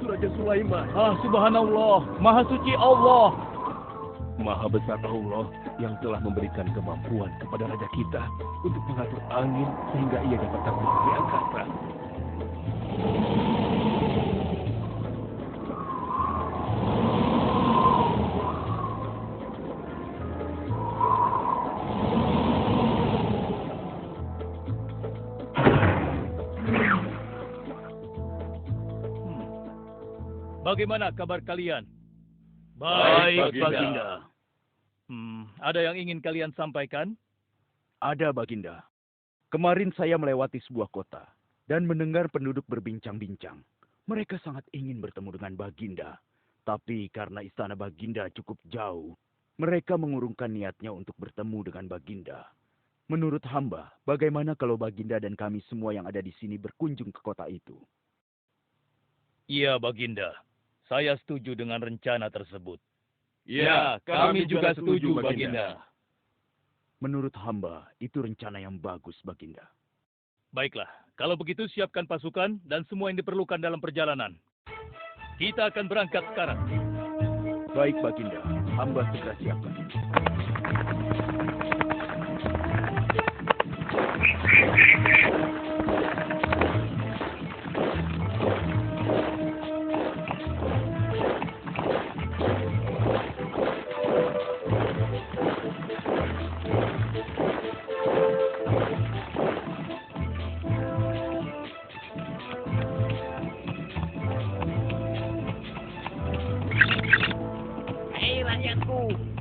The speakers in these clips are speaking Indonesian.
itu Raja Sulaiman. Ah, subhanallah, maha suci Allah. Maha besar Allah yang telah memberikan kemampuan kepada raja kita untuk mengatur angin sehingga ia dapat terbang di angkasa. Bagaimana kabar kalian? Baik, Baginda. Ada yang ingin kalian sampaikan? Ada, Baginda. Kemarin saya melewati sebuah kota dan mendengar penduduk berbincang-bincang. Mereka sangat ingin bertemu dengan Baginda. Tapi karena istana Baginda cukup jauh, mereka mengurungkan niatnya untuk bertemu dengan Baginda. Menurut hamba, bagaimana kalau Baginda dan kami semua yang ada di sini berkunjung ke kota itu? Iya, Baginda. Saya setuju dengan rencana tersebut. Ya, kami juga setuju, Baginda. Menurut hamba, itu rencana yang bagus, Baginda. Baiklah, kalau begitu siapkan pasukan dan semua yang diperlukan dalam perjalanan. Kita akan berangkat sekarang. Baik, Baginda. Hamba segera siapkan.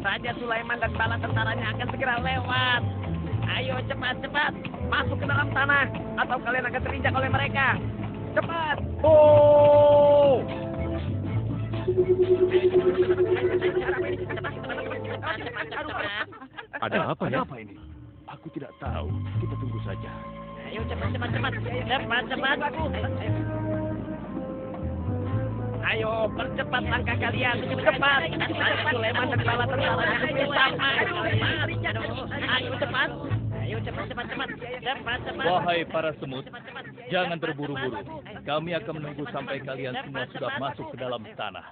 Raja Sulaiman dan bala tentaranya akan segera lewat. Ayo cepat-cepat masuk ke dalam tanah atau kalian akan terinjak oleh mereka. Cepat! Oh! Ada apa ya? Apa ini? Aku tidak tahu. Kita tunggu saja. Ayo cepat. Ayo percepat langkah kalian. Cepat! Raja Sulaiman dan bala tentaranya hampir sampai. Ayo cepat! Ayo cepat. Wahai para semut, jangan terburu-buru. Kami akan menunggu sampai kalian semua sudah masuk ke dalam tanah.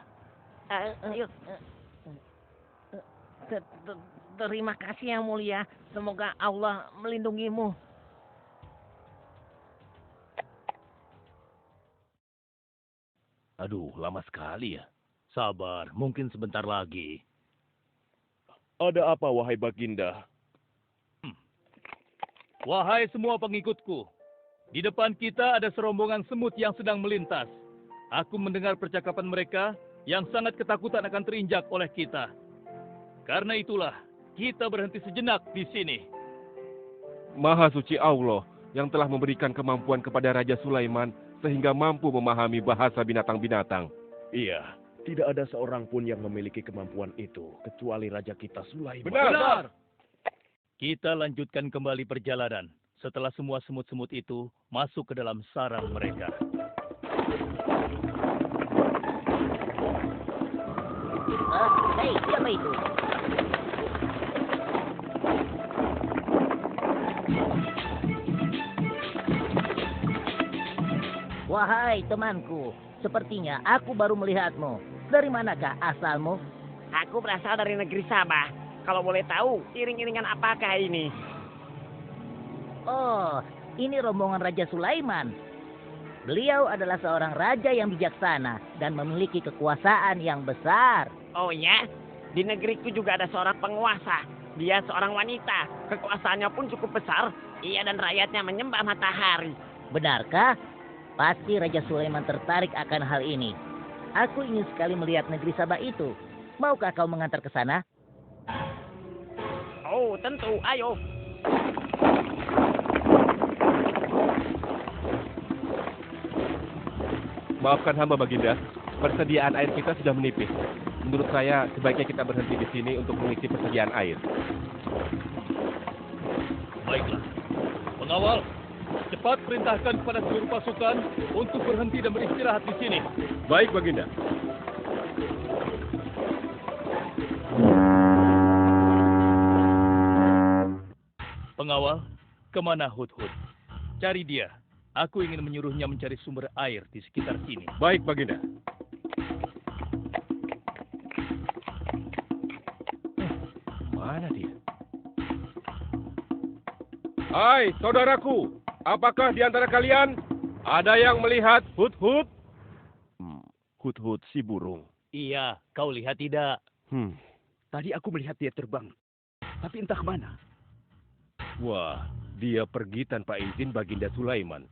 Terima kasih yang mulia. Semoga Allah melindungimu. Aduh, lama sekali ya. Sabar, mungkin sebentar lagi. Ada apa, wahai Baginda? Wahai semua pengikutku, di depan kita ada serombongan semut yang sedang melintas. Aku mendengar percakapan mereka yang sangat ketakutan akan terinjak oleh kita. Karena itulah, kita berhenti sejenak di sini. Maha suci Allah yang telah memberikan kemampuan kepada Raja Sulaiman sehingga mampu memahami bahasa binatang-binatang. Iya, tidak ada seorang pun yang memiliki kemampuan itu, kecuali Raja kita Sulaiman. Benar. Kita lanjutkan kembali perjalanan setelah semua semut-semut itu masuk ke dalam sarang mereka. Hei, siapa itu? Wahai temanku, sepertinya aku baru melihatmu. Dari manakah asalmu? Aku berasal dari negeri Sabah. Kalau boleh tahu, iring-iringan apakah ini? Oh, ini rombongan Raja Sulaiman. Beliau adalah seorang raja yang bijaksana dan memiliki kekuasaan yang besar. Oh ya, di negeriku juga ada seorang penguasa. Dia seorang wanita. Kekuasaannya pun cukup besar. Ia dan rakyatnya menyembah matahari. Benarkah? Pasti Raja Sulaiman tertarik akan hal ini. Aku ingin sekali melihat negeri Sabah itu. Maukah kau mengantar ke sana? Oh, tentu. Ayo. Maafkan hamba, Baginda. Persediaan air kita sudah menipis. Menurut saya, sebaiknya kita berhenti di sini untuk mengisi persediaan air. Baiklah. Pengawal, cepat perintahkan kepada seluruh pasukan untuk berhenti dan beristirahat di sini. Baik, Baginda. Pengawal, kemana Hudhud? Cari dia. Aku ingin menyuruhnya mencari sumber air di sekitar sini. Baik, Baginda. Mana dia? Hai, saudaraku. Apakah di antara kalian ada yang melihat Hut-Hut? Hut-hut si burung. Iya, kau lihat tidak? Tadi aku melihat dia terbang. Tapi entah kemana. Wah, dia pergi tanpa izin Baginda Sulaiman.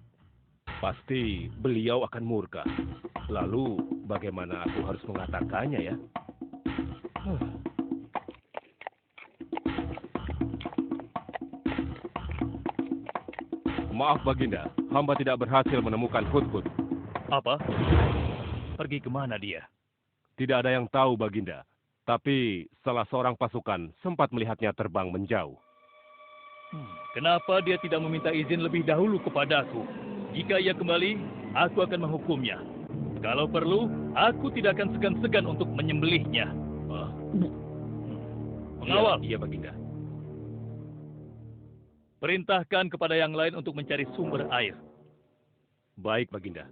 Pasti beliau akan murka. Lalu, bagaimana aku harus mengatakannya ya? Maaf Baginda, hamba tidak berhasil menemukan Hut-Hut. Apa? Pergi kemana dia? Tidak ada yang tahu Baginda. Tapi salah seorang pasukan sempat melihatnya terbang menjauh. Kenapa dia tidak meminta izin lebih dahulu kepadaku? Jika ia kembali, aku akan menghukumnya. Kalau perlu, aku tidak akan segan-segan untuk menyembelihnya. Pengawal, Iya Baginda. perintahkan kepada yang lain untuk mencari sumber air. Baik Baginda.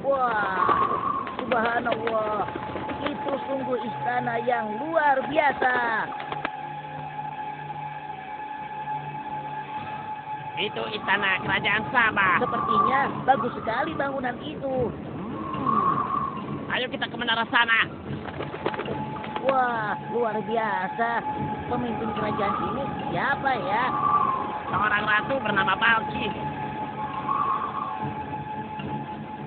Wah, subhanallah. Itu sungguh istana yang luar biasa. Itu istana kerajaan Sabah. Sepertinya bagus sekali bangunan itu. Ayo kita ke menara sana. Wah, luar biasa. Pemimpin kerajaan ini siapa ya? Seorang ratu bernama Balkis.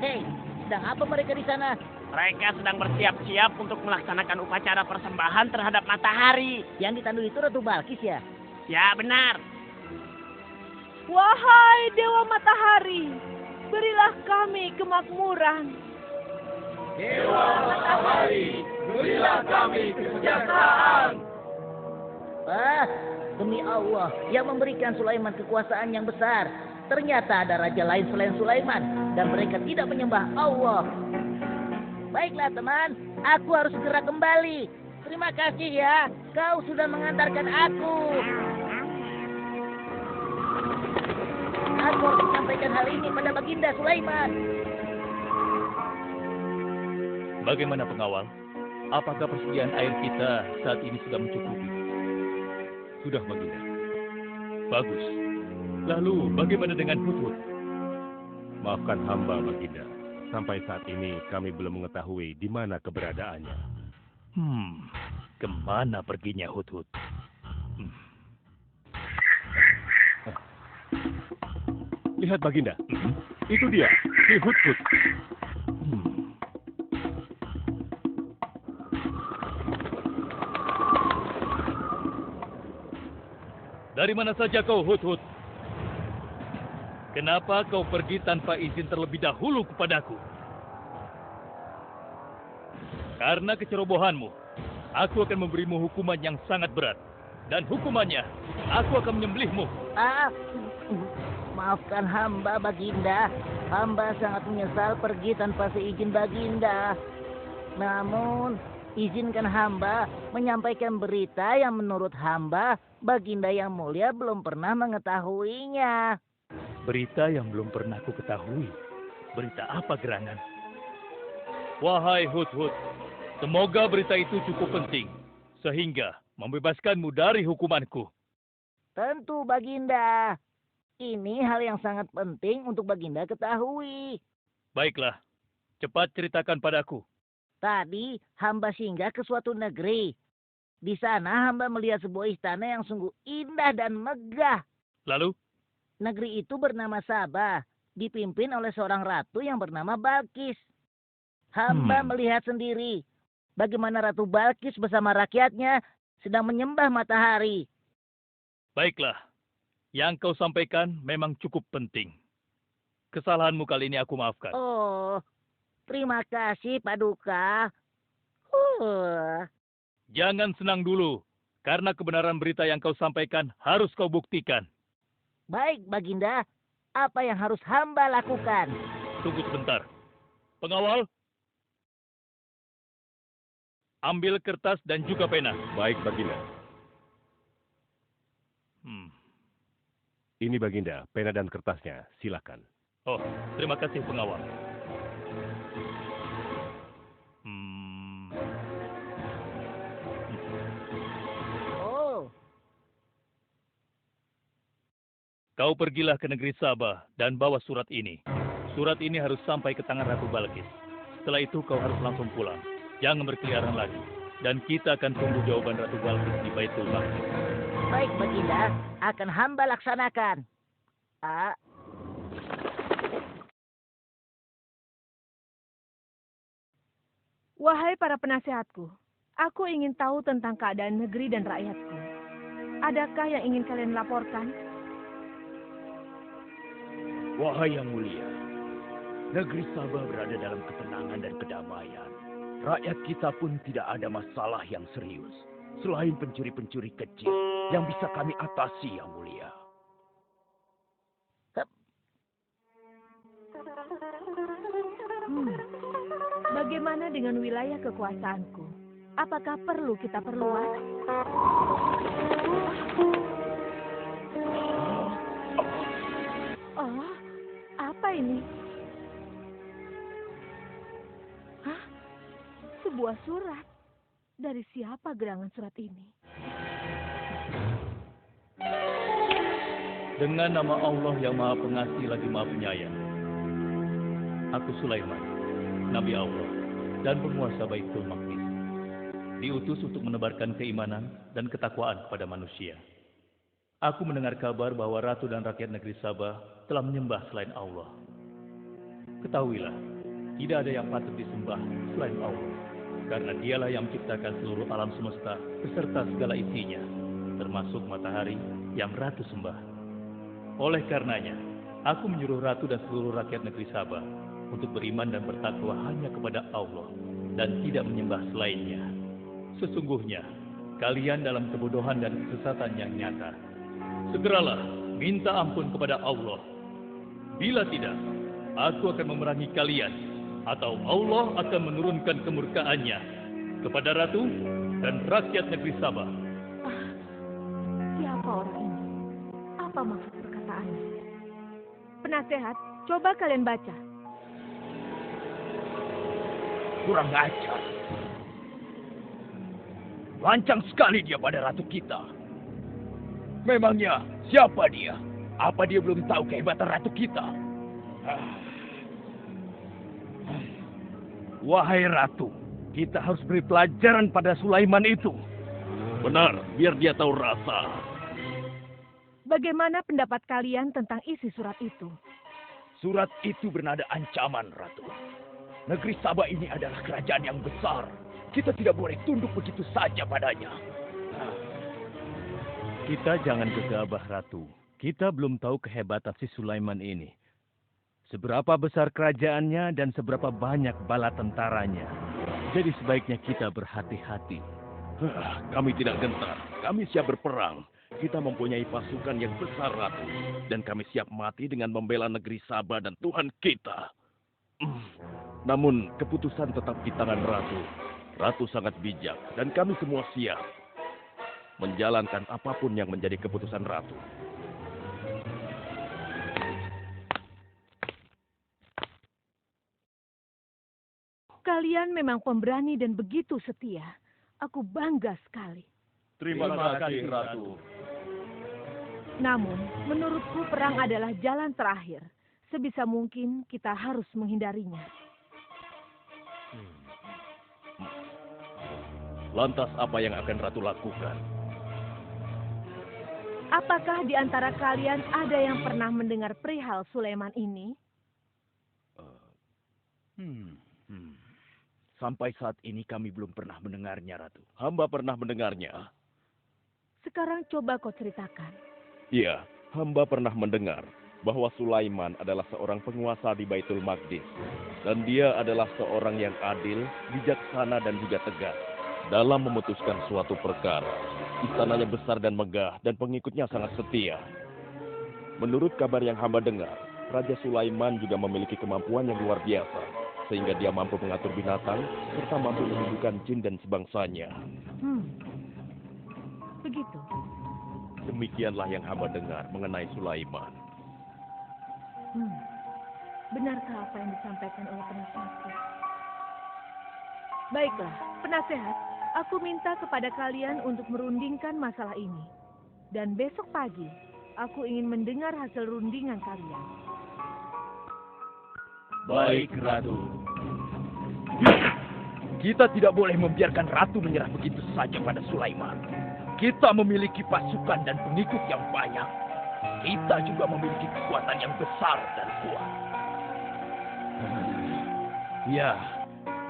Hei, sedang apa mereka di sana? Mereka sedang bersiap-siap untuk melaksanakan upacara persembahan terhadap matahari. Yang ditandu itu Ratu Balkis ya? Ya, benar. Wahai Dewa Matahari, berilah kami kemakmuran. Dewa Matahari, berilah kami kesejahteraan. Ah, demi Allah, yang memberikan Sulaiman kekuasaan yang besar. Ternyata ada raja lain selain Sulaiman, dan mereka tidak menyembah Allah. Baiklah teman, aku harus segera kembali. Terima kasih ya, kau sudah mengantarkan aku. Aku harus menyampaikan hal ini pada Baginda Sulaiman. Bagaimana pengawal? Apakah persediaan air kita saat ini sudah mencukupi? Sudah Baginda. Bagus. Lalu bagaimana dengan Hut-Hut? Maafkan hamba Baginda. Sampai saat ini kami belum mengetahui di mana keberadaannya. Kemana perginya Hut-Hut? Lihat Baginda. Itu dia, si Hut-Hut. Dari mana saja kau, Hut-Hut? Kenapa kau pergi tanpa izin terlebih dahulu kepadaku? Karena kecerobohanmu, aku akan memberimu hukuman yang sangat berat. Dan hukumannya, aku akan menyembelihmu. Maafkan hamba, Baginda. Hamba sangat menyesal pergi tanpa seizin Baginda. Namun, izinkan hamba menyampaikan berita yang menurut hamba, Baginda yang mulia belum pernah mengetahuinya. Berita yang belum pernah aku ketahui. Berita apa gerangan? Wahai Hut-Hut, semoga berita itu cukup penting, sehingga membebaskanmu dari hukumanku. Tentu, Baginda. Ini hal yang sangat penting untuk Baginda ketahui. Baiklah, cepat ceritakan padaku. Tadi hamba singgah ke suatu negeri. Di sana hamba melihat sebuah istana yang sungguh indah dan megah. Lalu? Negeri itu bernama Sabah, dipimpin oleh seorang ratu yang bernama Balkis. Hamba melihat sendiri bagaimana Ratu Balkis bersama rakyatnya sedang menyembah matahari. Baiklah, yang kau sampaikan memang cukup penting. Kesalahanmu kali ini aku maafkan. Oh, terima kasih, Paduka. Jangan senang dulu, karena kebenaran berita yang kau sampaikan harus kau buktikan. Baik, Baginda. Apa yang harus hamba lakukan? Tunggu sebentar. Pengawal, ambil kertas dan juga pena. Baik Baginda. Ini Baginda, pena dan kertasnya. Silakan. Oh, terima kasih pengawal. Oh, Kau pergilah ke negeri Sabah dan bawa surat ini. Surat ini harus sampai ke tangan Ratu Balkis. Setelah itu kau harus langsung pulang. Jangan berkeliaran lagi. Dan kita akan tunggu jawaban Ratu Balkis di Baitul Maqdis. baik Baginda, akan hamba laksanakan. Ah, Wahai para penasehatku, aku ingin tahu tentang keadaan negeri dan rakyatku. Adakah yang ingin kalian laporkan? Wahai yang mulia, negeri Sabah berada dalam ketenangan dan kedamaian. Rakyat kita pun tidak ada masalah yang serius, selain pencuri-pencuri kecil yang bisa kami atasi, yang mulia. Bagaimana dengan wilayah kekuasaanku? Apakah perlu kita perluas? Oh, apa ini? Hah? Sebuah surat. Dari siapa gerangan surat ini? Dengan nama Allah yang Maha Pengasih lagi Maha Penyayang. Aku Sulaiman, Nabi Allah, dan penguasa Baitul Maqdis. Diutus untuk menebarkan keimanan dan ketakwaan kepada manusia. Aku mendengar kabar bahwa ratu dan rakyat negeri Sabah telah menyembah selain Allah. Ketahuilah, tidak ada yang patut disembah selain Allah. Karena dialah yang menciptakan seluruh alam semesta beserta segala isinya, termasuk matahari yang ratu sembah. Oleh karenanya, aku menyuruh ratu dan seluruh rakyat negeri Sabah untuk beriman dan bertakwa hanya kepada Allah dan tidak menyembah selainnya. Sesungguhnya, kalian dalam kebodohan dan kesesatan yang nyata. Segeralah minta ampun kepada Allah. Bila tidak, aku akan memerangi kalian, atau Allah akan menurunkan kemurkaannya kepada ratu dan rakyat negeri Sabah. Siapa orang ini? Apa maksud perkataannya? Penasehat, coba kalian baca. Kurang ajar. Lancang sekali dia pada ratu kita. Memangnya siapa dia? Apa dia belum tahu kehebatan ratu kita? Wahai ratu, kita harus beri pelajaran pada Sulaiman itu. Benar, biar dia tahu rasa. Bagaimana pendapat kalian tentang isi surat itu? Surat itu bernada ancaman, ratu. Negeri Sabah ini adalah kerajaan yang besar. Kita tidak boleh tunduk begitu saja padanya. Kita jangan gegabah, Ratu. Kita belum tahu kehebatan si Sulaiman ini. Seberapa besar kerajaannya dan seberapa banyak bala tentaranya. Jadi sebaiknya kita berhati-hati. Kami tidak gentar. Kami siap berperang. Kita mempunyai pasukan yang besar, Ratu. Dan kami siap mati dengan membela negeri Sabah dan Tuhan kita. Namun keputusan tetap di tangan Ratu. Ratu sangat bijak dan kami semua siap menjalankan apapun yang menjadi keputusan Ratu. Kalian memang pemberani dan begitu setia. Aku bangga sekali. Terima kasih, Ratu. Namun, menurutku perang adalah jalan terakhir. Sebisa mungkin kita harus menghindarinya. Lantas apa yang akan Ratu lakukan? Apakah di antara kalian ada yang pernah mendengar perihal Sulaiman ini? Sampai saat ini kami belum pernah mendengarnya, Ratu. Hamba pernah mendengarnya. Sekarang coba kau ceritakan. Iya, hamba pernah mendengar bahwa Sulaiman adalah seorang penguasa di Baitul Maqdis. Dan dia adalah seorang yang adil, bijaksana, dan juga tegas dalam memutuskan suatu perkara. Istananya besar dan megah, dan pengikutnya sangat setia. Menurut kabar yang hamba dengar, Raja Sulaiman juga memiliki kemampuan yang luar biasa, sehingga dia mampu mengatur binatang, serta mampu menundukkan jin dan sebangsanya. Begitu. Demikianlah yang hamba dengar mengenai Sulaiman. Benarkah apa yang disampaikan oleh penasehatku? Baiklah, penasehat, aku minta kepada kalian untuk merundingkan masalah ini. Dan besok pagi, aku ingin mendengar hasil rundingan kalian. Baik, Ratu. Kita tidak boleh membiarkan Ratu menyerah begitu saja pada Sulaiman. Kita memiliki pasukan dan pengikut yang banyak. Kita juga memiliki kekuatan yang besar dan kuat. Ya,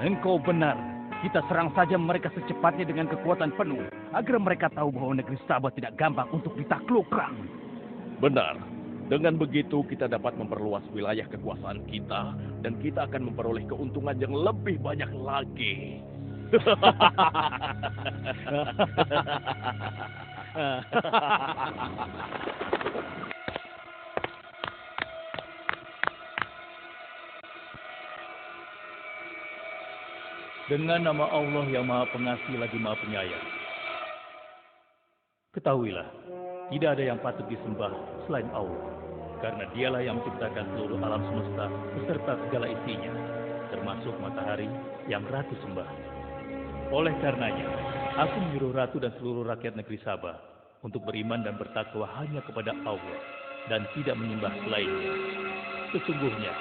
engkau benar. Kita serang saja mereka secepatnya dengan kekuatan penuh, agar mereka tahu bahwa negeri Sabah tidak gampang untuk ditaklukkan. Benar. Dengan begitu kita dapat memperluas wilayah kekuasaan kita dan kita akan memperoleh keuntungan yang lebih banyak lagi. Dengan nama Allah yang Maha Pengasih lagi Maha Penyayang. Ketahuilah, tidak ada yang patut disembah selain Allah. Karena dialah yang menciptakan seluruh alam semesta beserta segala isinya, termasuk matahari yang Ratu sembah. Oleh karenanya, aku menyuruh Ratu dan seluruh rakyat negeri Sabah untuk beriman dan bertakwa hanya kepada Allah dan tidak menyembah selainnya. Sesungguhnya,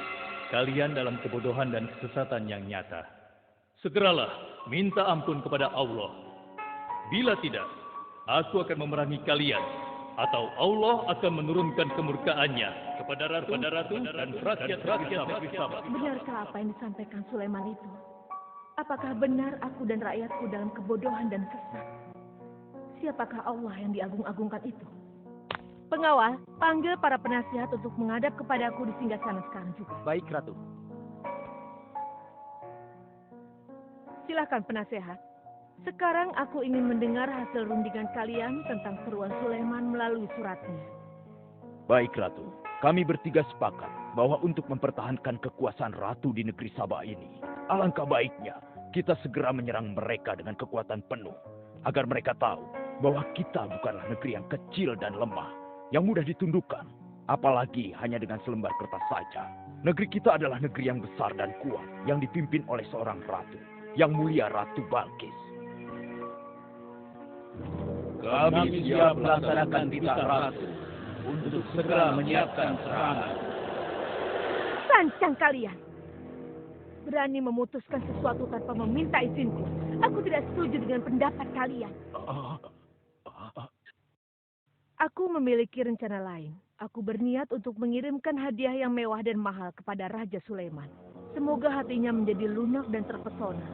kalian dalam kebodohan dan kesesatan yang nyata. Segeralah minta ampun kepada Allah. Bila tidak, aku akan memerangi kalian, atau Allah akan menurunkan kemurkaannya kepada ratu dan rakyat-rakyat negeri Sabah. Benarkah apa yang disampaikan Sulaiman itu? Apakah benar aku dan rakyatku dalam kebodohan dan sesat? Siapakah Allah yang diagung-agungkan itu? Pengawal, panggil para penasihat untuk menghadap kepadaku di singgasana sekarang juga. Baik, Ratu. Silakan penasehat. Sekarang aku ingin mendengar hasil rundingan kalian tentang seruan Sulaiman melalui suratnya. Baik, Ratu. Kami bertiga sepakat bahwa untuk mempertahankan kekuasaan Ratu di negeri Sabah ini, alangkah baiknya kita segera menyerang mereka dengan kekuatan penuh, agar mereka tahu bahwa kita bukanlah negeri yang kecil dan lemah, yang mudah ditundukkan, apalagi hanya dengan selembar kertas saja. Negeri kita adalah negeri yang besar dan kuat, yang dipimpin oleh seorang ratu, yang mulia Ratu Balkis. Kami siap melaksanakan titah Ratu untuk segera menyiapkan serangan. Lancang kalian! Berani memutuskan sesuatu tanpa meminta izinku. Aku tidak setuju dengan pendapat kalian. Aku memiliki rencana lain. Aku berniat untuk mengirimkan hadiah yang mewah dan mahal kepada Raja Sulaiman. Semoga hatinya menjadi lunak dan terpesona,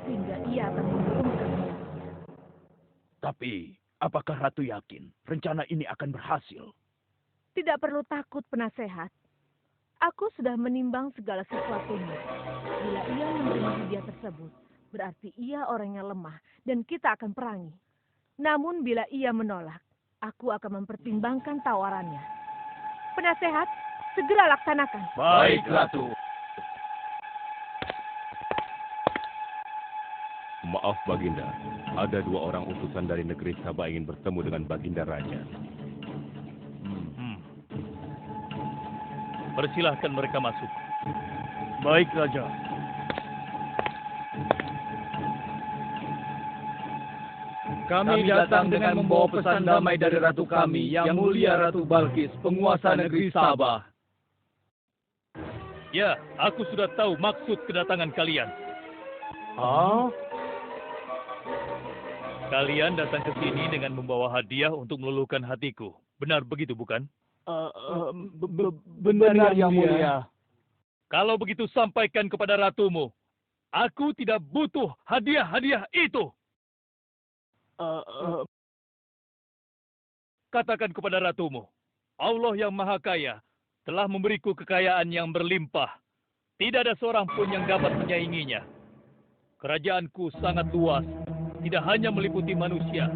sehingga ia akan mengurungkan niatnya. Tapi, apakah Ratu yakin rencana ini akan berhasil? Tidak perlu takut, penasehat. Aku sudah menimbang segala sesuatunya. Bila ia menerima hadiah tersebut, berarti ia orangnya lemah dan kita akan perangi. Namun bila ia menolak, aku akan mempertimbangkan tawarannya. Penasehat, segera laksanakan. Baik, Ratu. Maaf, Baginda. Ada 2 orang utusan dari negeri Sabah ingin bertemu dengan Baginda Raja. Persilahkan mereka masuk. Baik, Raja. Kami datang dengan membawa pesan damai dari Ratu kami, yang mulia Ratu Balkis, penguasa negeri Sabah. Ya, aku sudah tahu maksud kedatangan kalian. Kalian datang ke sini dengan membawa hadiah untuk meluluhkan hatiku. Benar begitu, bukan? Benar, yang mulia. Kalau begitu sampaikan kepada ratumu. Aku tidak butuh hadiah-hadiah itu. Katakan kepada ratumu, Allah yang Maha Kaya telah memberiku kekayaan yang berlimpah. Tidak ada seorang pun yang dapat menyainginya. Kerajaanku sangat luas, tidak hanya meliputi manusia,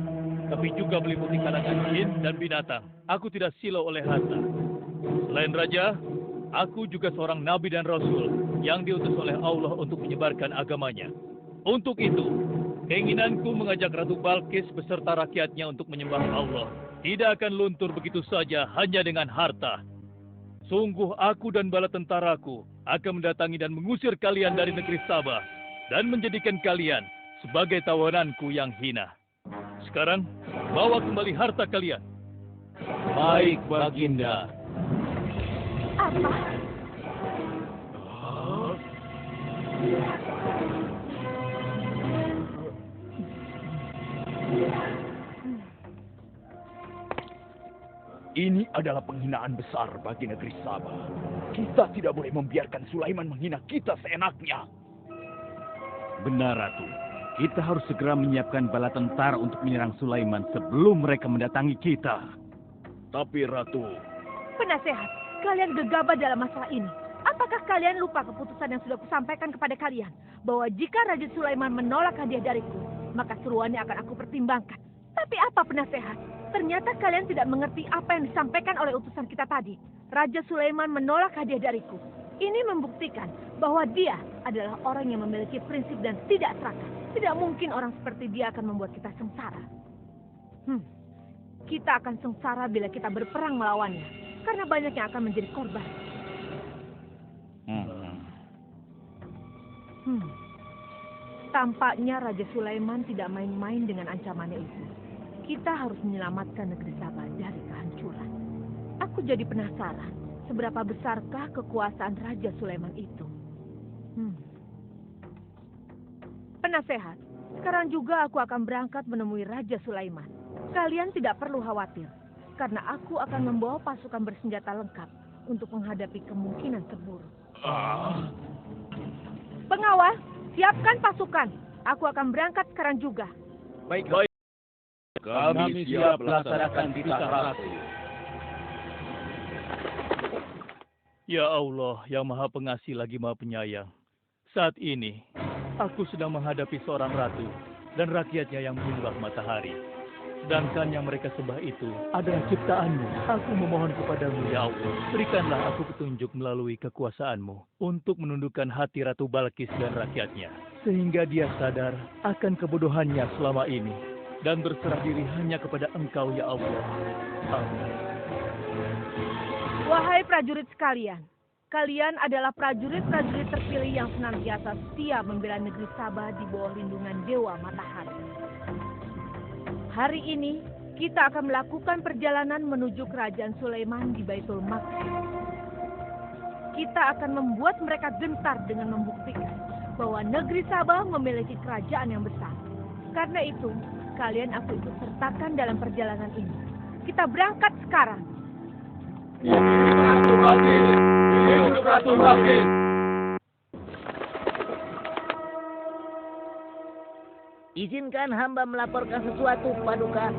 tapi juga meliputi kalangan jin dan binatang. Aku tidak silau oleh harta. Selain raja, aku juga seorang nabi dan rasul yang diutus oleh Allah untuk menyebarkan agamanya. Untuk itu, Keinginanku mengajak Ratu Balkis beserta rakyatnya untuk menyembah Allah tidak akan luntur begitu saja hanya dengan harta. Sungguh aku dan bala tentaraku akan mendatangi dan mengusir kalian dari negeri Sabah dan menjadikan kalian sebagai tawananku yang hina. Sekarang, bawa kembali harta kalian. Baik, Baginda. Apa? Ini adalah penghinaan besar bagi negeri Sabah. Kita tidak boleh membiarkan Sulaiman menghina kita seenaknya. Benar, Ratu. Kita harus segera menyiapkan bala tentara untuk menyerang Sulaiman sebelum mereka mendatangi kita. Tapi Ratu, Penasehat, kalian gegabah dalam masalah ini. Apakah kalian lupa keputusan yang sudah kusampaikan kepada kalian? Bahwa jika Raja Sulaiman menolak hadiah dariku, maka seruannya akan aku pertimbangkan. Tapi apa penasehat? Ternyata kalian tidak mengerti apa yang disampaikan oleh utusan kita tadi. Raja Sulaiman menolak hadiah dariku. Ini membuktikan bahwa dia adalah orang yang memiliki prinsip dan tidak serakah. Tidak mungkin orang seperti dia akan membuat kita sengsara. Kita akan sengsara bila kita berperang melawannya. Karena banyak yang akan menjadi korban. Tampaknya Raja Sulaiman tidak main-main dengan ancamannya itu. Kita harus menyelamatkan negeri Sabah dari kehancuran. Aku jadi penasaran, seberapa besarkah kekuasaan Raja Sulaiman itu? Penasehat, sekarang juga aku akan berangkat menemui Raja Sulaiman. Kalian tidak perlu khawatir, karena aku akan membawa pasukan bersenjata lengkap untuk menghadapi kemungkinan terburuk. Pengawal, siapkan pasukan. Aku akan berangkat sekarang juga. baik. Kami siap melaksanakan titah Ratu. Ya Allah, yang Maha Pengasih lagi Maha Penyayang. Saat ini, aku sedang menghadapi seorang ratu dan rakyatnya yang menyembah matahari. Sedangkan yang mereka sembah itu adalah ciptaanmu. Aku memohon kepadamu, ya Allah, berikanlah aku petunjuk melalui kekuasaanmu untuk menundukkan hati Ratu Balkis dan rakyatnya. Sehingga dia sadar akan kebodohannya selama ini dan berserah diri hanya kepada Engkau, ya Allah. Amin. Wahai prajurit sekalian, kalian adalah prajurit-prajurit terpilih yang senantiasa setia membela negeri Sabah di bawah lindungan Dewa Matahari. Hari ini, kita akan melakukan perjalanan menuju kerajaan Sulaiman di Baitul Maqdis. Kita akan membuat mereka gentar dengan membuktikan bahwa negeri Sabah memiliki kerajaan yang besar. Karena itu, kalian aku ikut sertakan dalam perjalanan ini. Kita berangkat sekarang. Ratu Balkis! Hidup Ratu Balkis! Izinkan hamba melaporkan sesuatu, Paduka.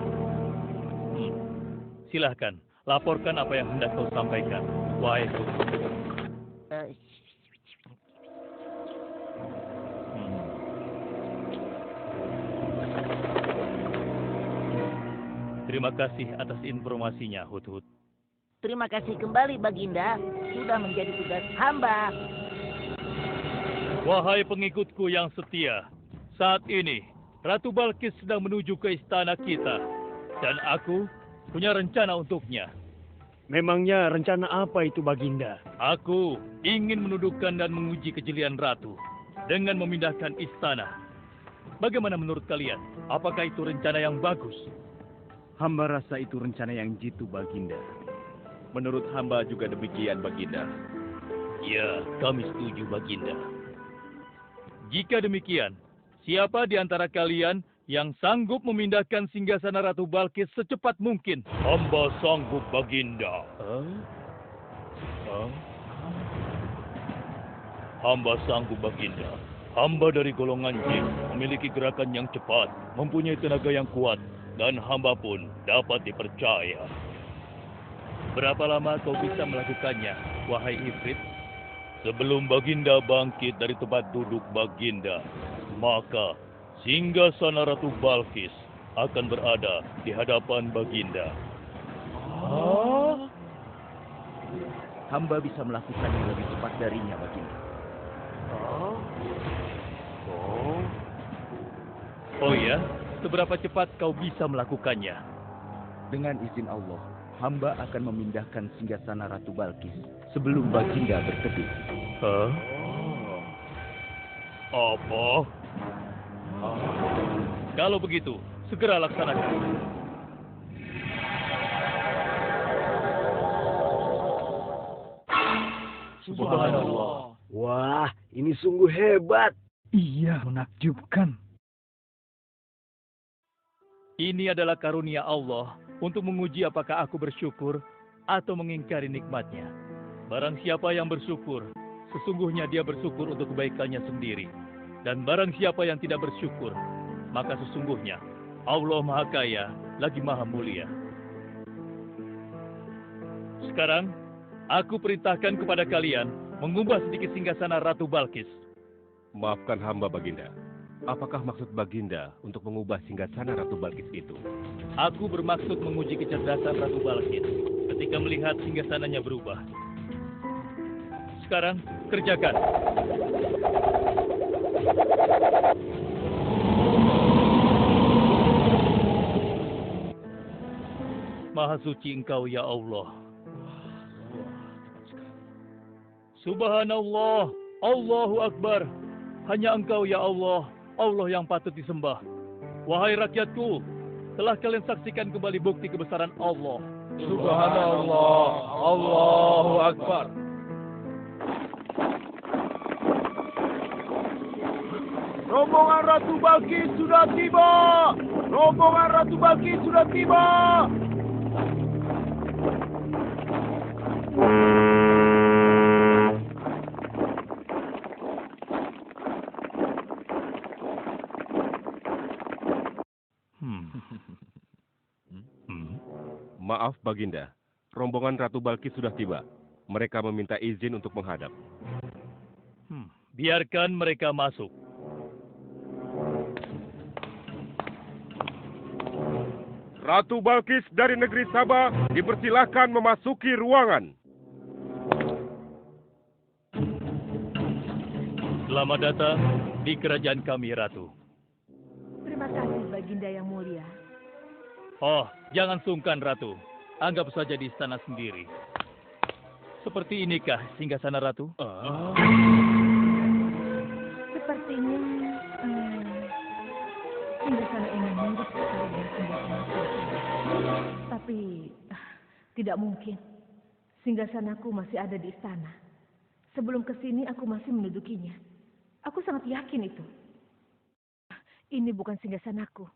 Silahkan, laporkan apa yang hendak kau sampaikan. Wahai Guru. Terima kasih atas informasinya, Hudhud. Terima kasih kembali, Baginda. Sudah menjadi tugas hamba. Wahai pengikutku yang setia, saat ini Ratu Balkis sedang menuju ke istana kita. Dan aku punya rencana untuknya. Memangnya rencana apa itu, Baginda? Aku ingin menundukkan dan menguji kejelian Ratu dengan memindahkan istana. Bagaimana menurut kalian? Apakah itu rencana yang bagus? Hamba rasa itu rencana yang jitu, Baginda. Menurut hamba juga demikian, Baginda. Ya, kami setuju, Baginda. Jika demikian, siapa di antara kalian yang sanggup memindahkan singgasana Ratu Balkis secepat mungkin? Hamba sanggup, Baginda. Hamba sanggup, Baginda. Hamba dari golongan jin, memiliki gerakan yang cepat, mempunyai tenaga yang kuat, dan hamba pun dapat dipercaya. Berapa lama kau bisa melakukannya, wahai Ifrit? Sebelum Baginda bangkit dari tempat duduk Baginda, maka singgasana Ratu Balkis akan berada di hadapan Baginda. Hamba bisa melakukannya lebih cepat darinya, Baginda. Oh ya, seberapa cepat kau bisa melakukannya? Dengan izin Allah, hamba akan memindahkan singgasana Ratu Balkis sebelum Baginda berteduh. Hah? Apa? Kalau begitu, segera laksanakan. Subhanallah. Wah, ini sungguh hebat. Iya, menakjubkan. Ini adalah karunia Allah untuk menguji apakah aku bersyukur atau mengingkari nikmatnya. Barang siapa yang bersyukur, sesungguhnya dia bersyukur untuk kebaikannya sendiri. Dan barang siapa yang tidak bersyukur, maka sesungguhnya Allah Maha Kaya lagi Maha Mulia. Sekarang, aku perintahkan kepada kalian mengubah sedikit singgasana Ratu Balkis. Maafkan hamba, Baginda. Apakah maksud Baginda untuk mengubah singgasana Ratu Balkis itu? Aku bermaksud menguji kecerdasan Ratu Balkis ketika melihat singgasananya berubah. Sekarang, kerjakan. Maha suci Engkau, ya Allah. Subhanallah, Allahu Akbar. Hanya Engkau, ya Allah, Allah yang patut disembah. Wahai rakyatku, telah kalian saksikan kembali bukti kebesaran Allah. Subhanallah, Allahu Akbar. Rombongan Ratu Balkis sudah tiba! Rombongan Ratu Balkis sudah tiba! Maaf, Baginda. Rombongan Ratu Balkis sudah tiba. Mereka meminta izin untuk menghadap. Biarkan mereka masuk. Ratu Balkis dari negeri Sabah dipersilahkan memasuki ruangan. Selamat datang di kerajaan kami, Ratu. Terima kasih, Baginda yang mulia. Oh, jangan sungkan, Ratu. Anggap saja di istana sendiri. Seperti inikah singgasana Ratu? Sepertinya singgasana ini mirip sekali dengan singgasana Sultan. Tapi tidak mungkin. Singgasanaku masih ada di istana. Sebelum ke sini aku masih mendudukinya. Aku sangat yakin itu. Ini bukan singgasanaku.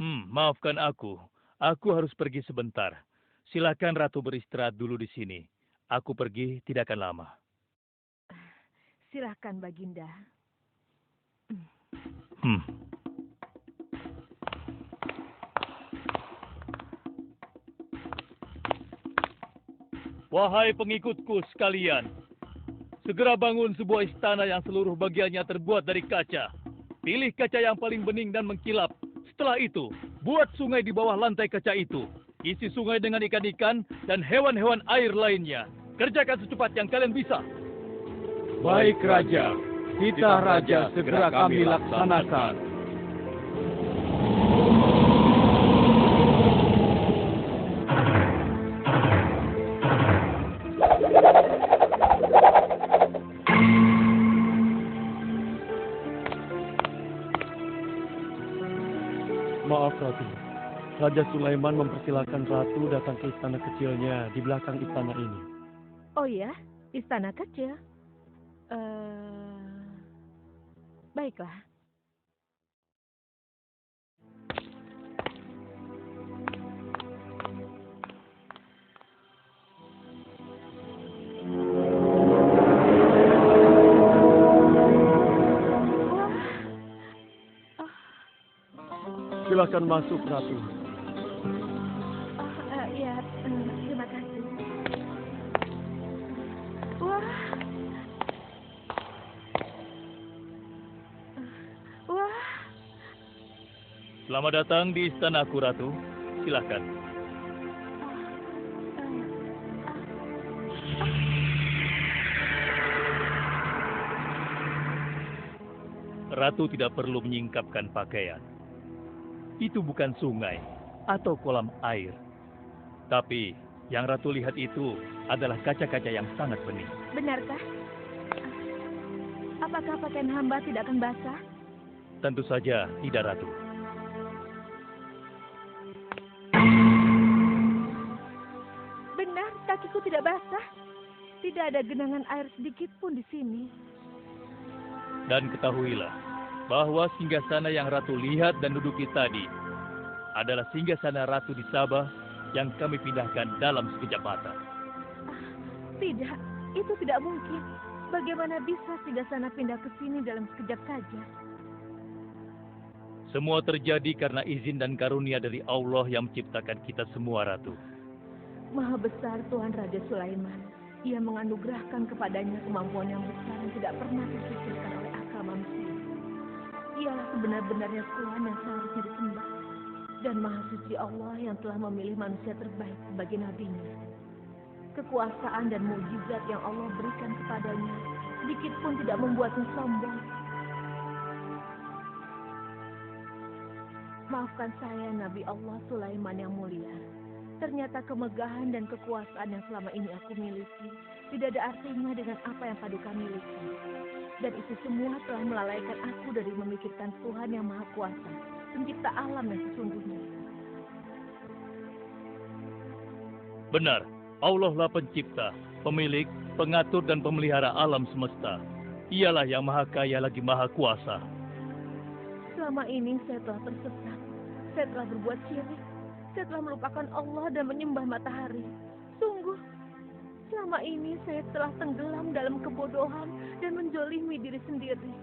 Maafkan aku. Aku harus pergi sebentar. Silakan Ratu beristirahat dulu di sini. Aku pergi tidak akan lama. Silakan, Baginda. Wahai pengikutku sekalian, segera bangun sebuah istana yang seluruh bagiannya terbuat dari kaca. Pilih kaca yang paling bening dan mengkilap. Setelah itu, buat sungai di bawah lantai kaca itu. Isi sungai dengan ikan-ikan dan hewan-hewan air lainnya. Kerjakan secepat yang kalian bisa. Baik, Raja. Titah Raja segera kami laksanakan. Maaf, Ratu. Raja Sulaiman mempersilahkan Ratu datang ke istana kecilnya di belakang istana ini. Oh ya, istana kecil. Baiklah. Silakan masuk, Ratu. Ya, terima kasih. Wah. Wah. Selamat datang di istanaku, Ratu. Silakan. Ratu tidak perlu menyingkapkan pakaian. Itu bukan sungai atau kolam air. Tapi yang Ratu lihat itu adalah kaca-kaca yang sangat bening. Benarkah? Apakah pakaian hamba tidak akan basah? Tentu saja tidak, Ratu. Benar, kakiku tidak basah. Tidak ada genangan air sedikit pun di sini. Dan ketahuilah bahwa singgasana yang Ratu lihat dan duduki tadi adalah singgasana Ratu di Sabah yang kami pindahkan dalam sekejap mata. Tidak, itu tidak mungkin. Bagaimana bisa singgasana pindah ke sini dalam sekejap saja? Semua terjadi karena izin dan karunia dari Allah yang menciptakan kita semua, Ratu. Maha besar Tuhan Raja Sulaiman. Ia menganugerahkan kepadanya kemampuan yang besar yang tidak pernah terpikirkan oleh akal manusia. Ialah sebenar-benarnya Tuhan yang seharusnya disembah. Dan Maha Suci Allah yang telah memilih manusia terbaik sebagai nabinya. Kekuasaan dan mukjizat yang Allah berikan kepadanya sedikit pun tidak membuatnya sombong. Maafkan saya, Nabi Allah Sulaiman yang mulia. Ternyata kemegahan dan kekuasaan yang selama ini aku miliki tidak ada artinya dengan apa yang Paduka miliki. Dan itu semua telah melalaikan aku dari memikirkan Tuhan yang Maha Kuasa, pencipta alam yang sesungguhnya. Benar, Allah lah pencipta, pemilik, pengatur dan pemelihara alam semesta. Ialah yang Maha Kaya lagi Maha Kuasa. Selama ini saya telah tersesat. Saya telah berbuat syirik. Saya telah melupakan Allah dan menyembah matahari. Sungguh, selama ini saya telah tenggelam dalam kebodohan dan menzolimi diri sendiri.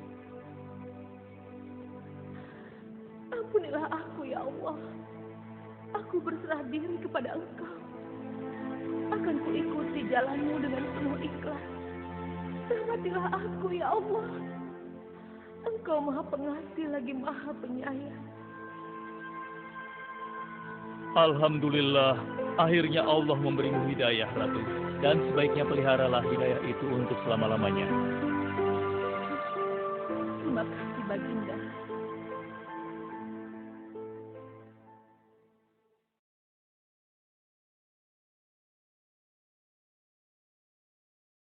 Ampunilah aku, ya Allah. Aku berserah diri kepada Engkau. Akan kuikuti jalanmu dengan penuh ikhlas. Rahmatilah aku, ya Allah. Engkau Maha Pengasih lagi Maha Penyayang. Alhamdulillah, akhirnya Allah memberimu hidayah, Ratu. Dan sebaiknya peliharalah hidayah itu untuk selama-lamanya. Terima kasih, Baginda.